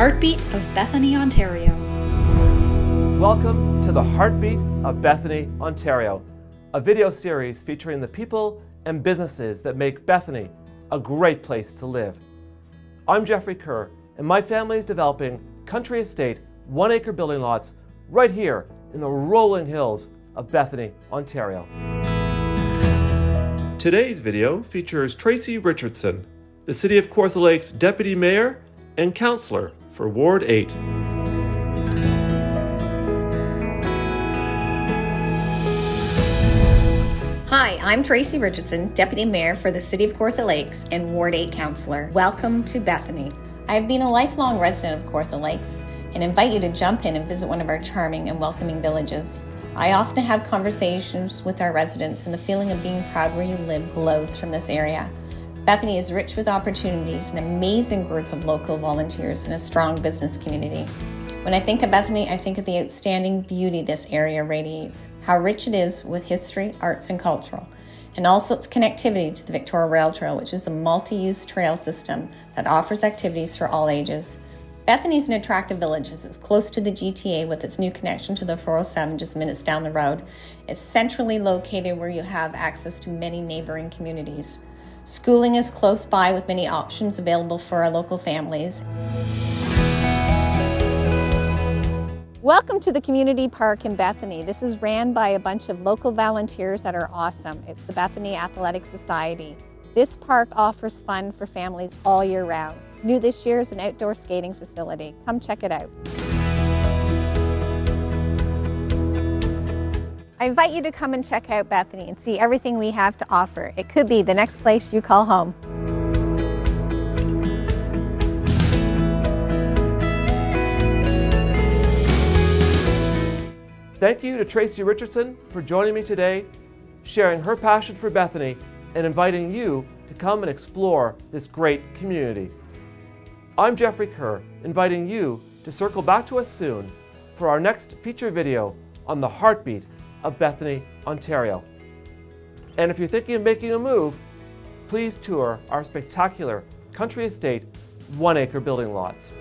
Heartbeat of Bethany Ontario. Welcome to the Heartbeat of Bethany Ontario, a video series featuring the people and businesses that make Bethany a great place to live. I'm Jeffrey Kerr, and my family is developing country estate 1-acre building lots right here in the rolling hills of Bethany, Ontario. Today's video features Tracy Richardson, the City of Kawartha Lake's Deputy Mayor and Councilor for Ward 8. Hi, I'm Tracy Richardson, Deputy Mayor for the City of Kawartha Lakes and Ward 8 Councilor. Welcome to Bethany. I have been a lifelong resident of Kawartha Lakes and invite you to jump in and visit one of our charming and welcoming villages. I often have conversations with our residents, and the feeling of being proud where you live glows from this area. Bethany is rich with opportunities, an amazing group of local volunteers, and a strong business community. When I think of Bethany, I think of the outstanding beauty this area radiates, how rich it is with history, arts, and cultural, and also its connectivity to the Victoria Rail Trail, which is a multi-use trail system that offers activities for all ages. Bethany is an attractive village as it's close to the GTA with its new connection to the 407 just minutes down the road. It's centrally located where you have access to many neighboring communities. Schooling is close by with many options available for our local families. Welcome to the Community Park in Bethany. This is ran by a bunch of local volunteers that are awesome. It's the Bethany Athletic Society. This park offers fun for families all year round. New this year is an outdoor skating facility. Come check it out. I invite you to come and check out Bethany and see everything we have to offer. It could be the next place you call home. Thank you to Tracy Richardson for joining me today, sharing her passion for Bethany, and inviting you to come and explore this great community. I'm Jeffrey Kerr, inviting you to circle back to us soon for our next feature video on the Heartbeat of Bethany, Ontario. And if you're thinking of making a move, please tour our spectacular country estate 1-acre building lots.